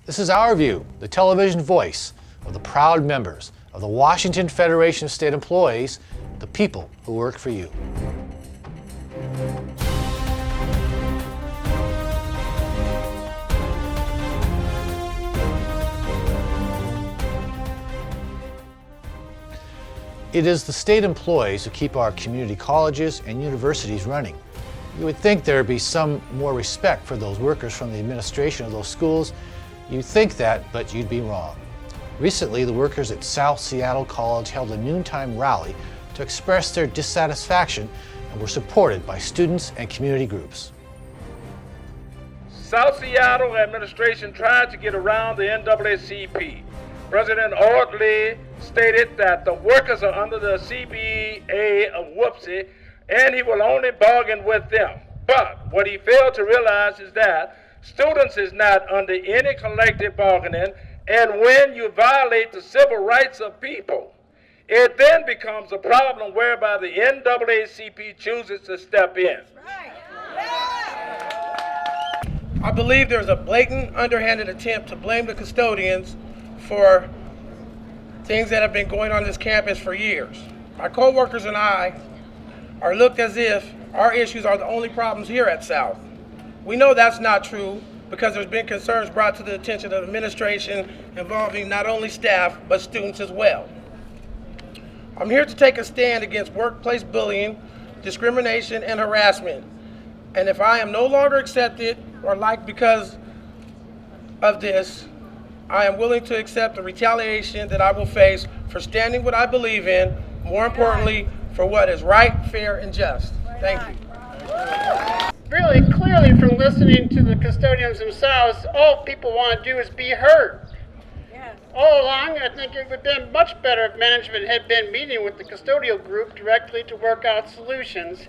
This is Our View, the television voice of the proud members of the Washington Federation of State Employees, the people who work for you. It is the state employees who keep our community colleges and universities running. You would think there would be some more respect for those workers from the administration of those schools. You'd think that, but you'd be wrong. Recently, the workers at South Seattle College held a noontime rally to express their dissatisfaction and were supported by students and community groups. South Seattle administration tried to get around the NAACP. President Audley stated that the workers are under the CBA of whoopsie and he will only bargain with them. But what he failed to realize is that students is not under any collective bargaining, and when you violate the civil rights of people, it then becomes a problem whereby the NAACP chooses to step in. I believe there's a blatant, underhanded attempt to blame the custodians for things that have been going on this campus for years. My co-workers and I are looked as if our issues are the only problems here at South. We know that's not true because there's been concerns brought to the attention of the administration involving not only staff, but students as well. I'm here to take a stand against workplace bullying, discrimination, and harassment. And if I am no longer accepted or liked because of this, I am willing to accept the retaliation that I will face for standing what I believe in, more importantly, for what is right, fair, and just. Thank you. Really clearly from listening to the custodians themselves, all people want to do is be heard. All along, I think it would have been much better if management had been meeting with the custodial group directly to work out solutions,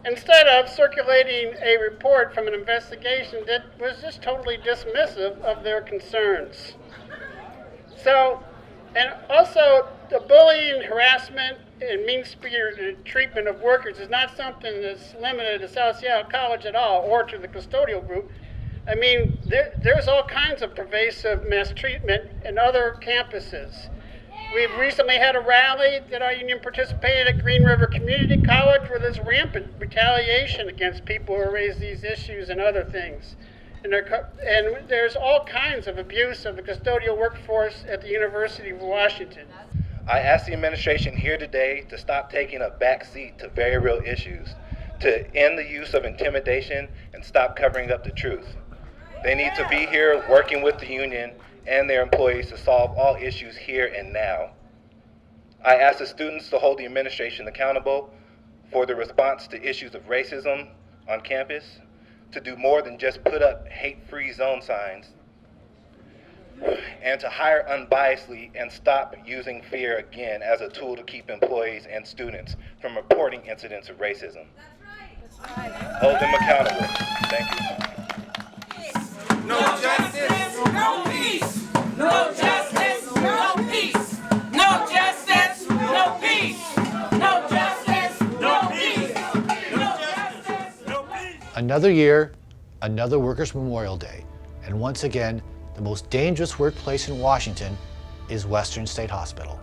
instead of circulating a report from an investigation that was just totally dismissive of their concerns. So, and also the bullying, harassment, and mean-spirited treatment of workers is not something that's limited to South Seattle College at all, or to the custodial group. I mean, there's all kinds of pervasive mistreatment in other campuses. We've recently had a rally that our union participated at Green River Community College where there's rampant retaliation against people who raise these issues and other things. And there's all kinds of abuse of the custodial workforce at the University of Washington. I ask the administration here today to stop taking a back seat to very real issues, to end the use of intimidation and stop covering up the truth. They need to be here working with the union and their employees to solve all issues here and now. I ask the students to hold the administration accountable for the response to issues of racism on campus, to do more than just put up hate-free zone signs, and to hire unbiasedly and stop using fear again as a tool to keep employees and students from reporting incidents of racism. That's right. Hold them accountable. Thank you. No justice, no peace. No justice, no peace. No justice, no peace. No justice, no peace. No justice, no peace. Another year, another Workers' Memorial Day, and once again, the most dangerous workplace in Washington is Western State Hospital.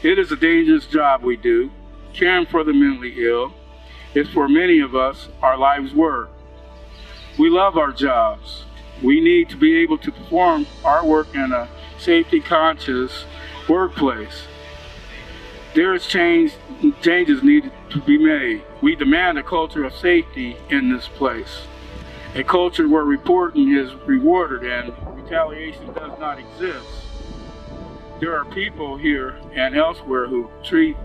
It is a dangerous job we do. Caring for the mentally ill is, for many of us, our life's work. We love our jobs. We need to be able to perform our work in a safety-conscious workplace. There is changes needed to be made. We demand a culture of safety in this place. A culture where reporting is rewarded and retaliation does not exist. There are people here and elsewhere who treat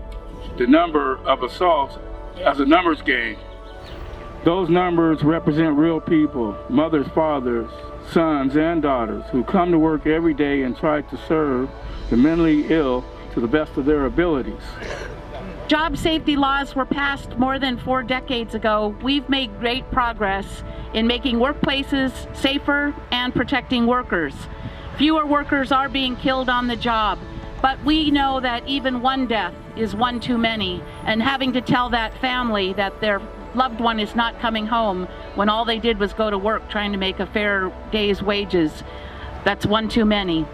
the number of assaults as a numbers game. Those numbers represent real people, mothers, fathers, sons, and daughters who come to work every day and try to serve the mentally ill to the best of their abilities. Job safety laws were passed more than 4 decades ago. We've made great progress in making workplaces safer and protecting workers. Fewer workers are being killed on the job, but we know that even one death is one too many, and having to tell that family that their loved one is not coming home when all they did was go to work trying to make a fair day's wages. That's one too many.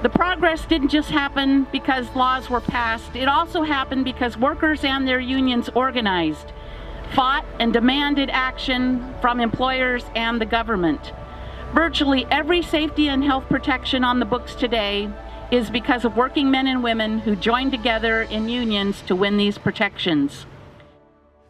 The progress didn't just happen because laws were passed. It also happened because workers and their unions organized, fought, and demanded action from employers and the government. Virtually every safety and health protection on the books today is because of working men and women who joined together in unions to win these protections.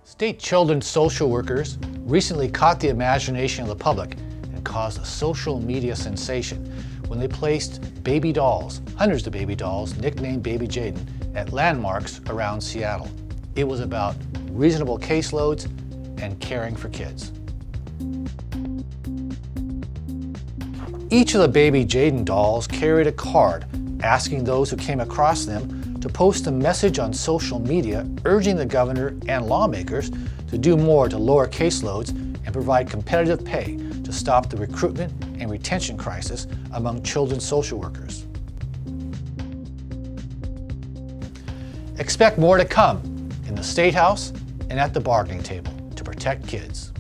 State children's social workers recently caught the imagination of the public and caused a social media sensation when they placed baby dolls, hundreds of baby dolls, nicknamed Baby Jaden, at landmarks around Seattle. It was about reasonable caseloads and caring for kids. Each of the Baby Jaden dolls carried a card asking those who came across them to post a message on social media urging the governor and lawmakers to do more to lower caseloads and provide competitive pay to stop the recruitment and retention crisis among children's social workers. Expect more to come in the State House and at the bargaining table to protect kids.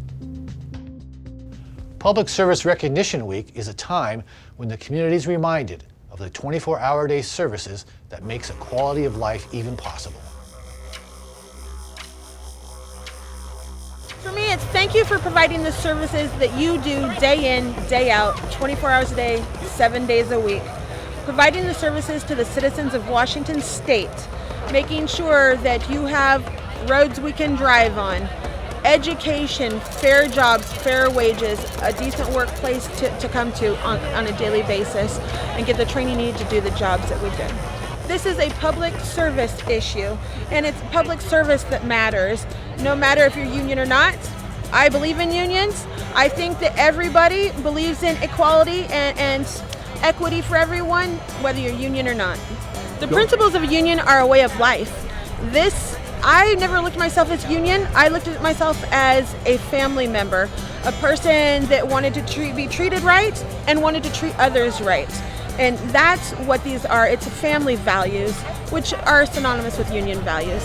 Public Service Recognition Week is a time when the community is reminded of the 24-hour-a-day services that makes a quality of life even possible. For me, it's thank you for providing the services that you do day in, day out, 24 hours a day, 7 days a week. Providing the services to the citizens of Washington State, making sure that you have roads we can drive on, education, fair jobs, fair wages, a decent workplace to come to on a daily basis, and get the training needed to do the jobs that we do. This is a public service issue, and it's public service that matters, no matter if you're union or not. I believe in unions. I think that everybody believes in equality and equity for everyone, whether you're union or not. The principles of a union are a way of life. I never looked at myself as union. I looked at myself as a family member, a person that wanted to be treated right and wanted to treat others right. And that's what these are. It's family values, which are synonymous with union values.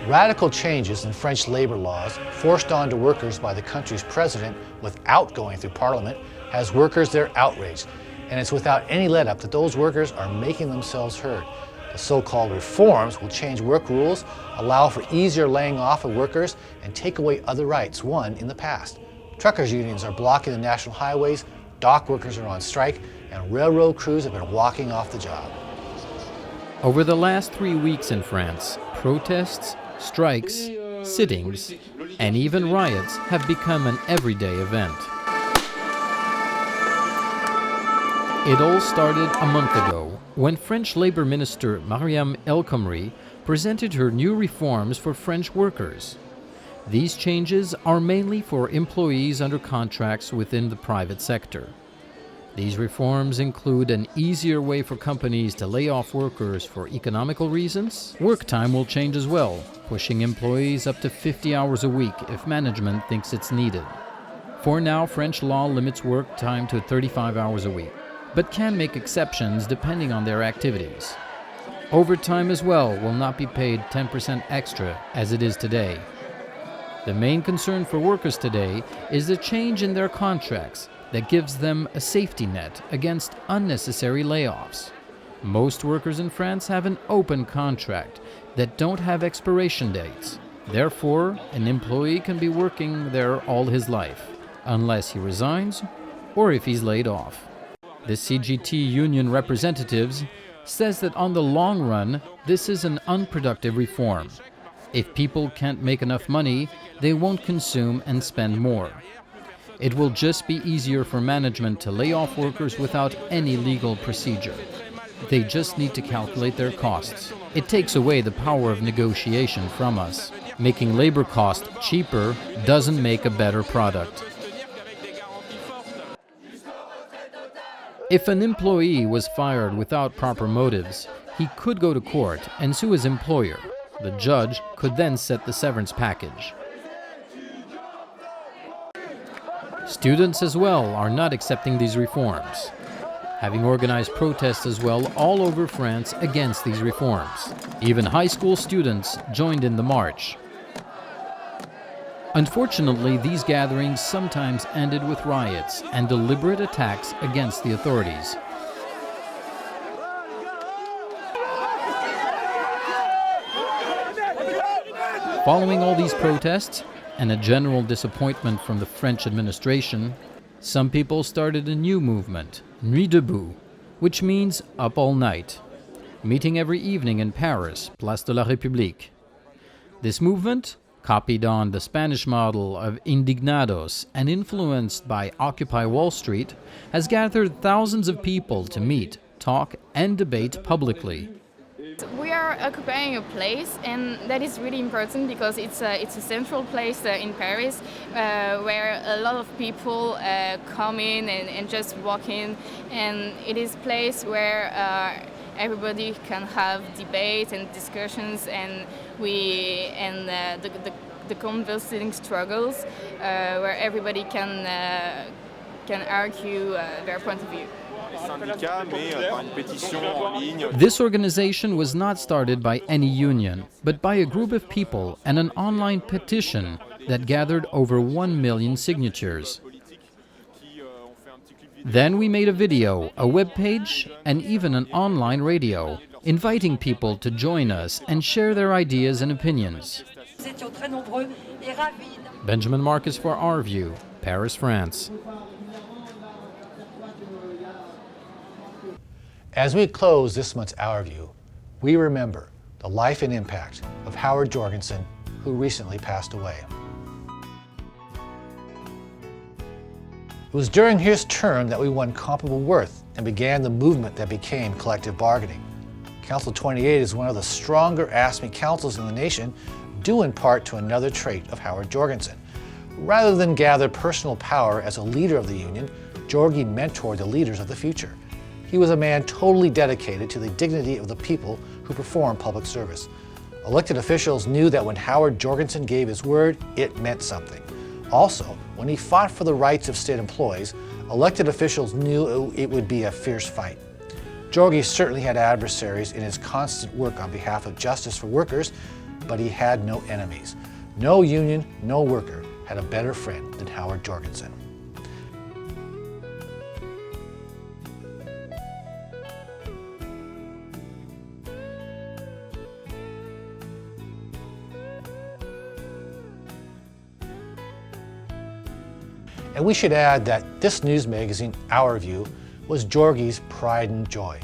Radical changes in French labor laws forced onto workers by the country's president without going through Parliament has workers there outraged. And it's without any let-up that those workers are making themselves heard. The so-called reforms will change work rules, allow for easier laying off of workers, and take away other rights won in the past. Truckers' unions are blocking the national highways, dock workers are on strike, and railroad crews have been walking off the job. Over the last 3 weeks in France, protests, strikes, sittings, and even riots have become an everyday event. It all started a month ago when French Labor Minister Mariam El Khomri presented her new reforms for French workers. These changes are mainly for employees under contracts within the private sector. These reforms include an easier way for companies to lay off workers for economical reasons. Work time will change as well, pushing employees up to 50 hours a week if management thinks it's needed. For now, French law limits work time to 35 hours a week, but can make exceptions depending on their activities. Overtime as well will not be paid 10% extra as it is today. The main concern for workers today is the change in their contracts that gives them a safety net against unnecessary layoffs. Most workers in France have an open contract that don't have expiration dates. Therefore, an employee can be working there all his life, unless he resigns or if he's laid off. The CGT union representatives says that on the long run, this is an unproductive reform. If people can't make enough money, they won't consume and spend more. It will just be easier for management to lay off workers without any legal procedure. They just need to calculate their costs. It takes away the power of negotiation from us. Making labor costs cheaper doesn't make a better product. If an employee was fired without proper motives, he could go to court and sue his employer. The judge could then set the severance package. Students as well are not accepting these reforms. having organized protests as well all over France against these reforms. Even high school students joined in the march. Unfortunately, these gatherings sometimes ended with riots and deliberate attacks against the authorities. Following all these protests and a general disappointment from the French administration, some people started a new movement, Nuit debout, which means up all night, meeting every evening in Paris, Place de la République. This movement, copied on the Spanish model of Indignados and influenced by Occupy Wall Street, has gathered thousands of people to meet, talk, and debate publicly. We are occupying a place, and that is really important because it's a central place in Paris where a lot of people come in and just walk in, and it is a place where everybody can have debate and discussions, and the conversing struggles where everybody can argue their point of view. This organization was not started by any union, but by a group of people and an online petition that gathered over 1 million signatures. Then we made a video, a web page, and even an online radio, inviting people to join us and share their ideas and opinions. Benjamin Marcus for Our View, Paris, France. As we close this month's Our View, we remember the life and impact of Howard Jorgensen, who recently passed away. It was during his term that we won comparable worth and began the movement that became collective bargaining. Council 28 is one of the stronger AFSCME councils in the nation, due in part to another trait of Howard Jorgensen. Rather than gather personal power as a leader of the union, Jorgie mentored the leaders of the future. He was a man totally dedicated to the dignity of the people who perform public service. Elected officials knew that when Howard Jorgensen gave his word, it meant something. Also, when he fought for the rights of state employees, elected officials knew it would be a fierce fight. Jorgie certainly had adversaries in his constant work on behalf of justice for workers, but he had no enemies. No union, no worker had a better friend than Howard Jorgensen. And we should add that this news magazine, Our View, was Jorgie's pride and joy.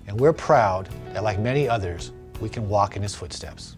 And we're proud that, like many others, we can walk in his footsteps.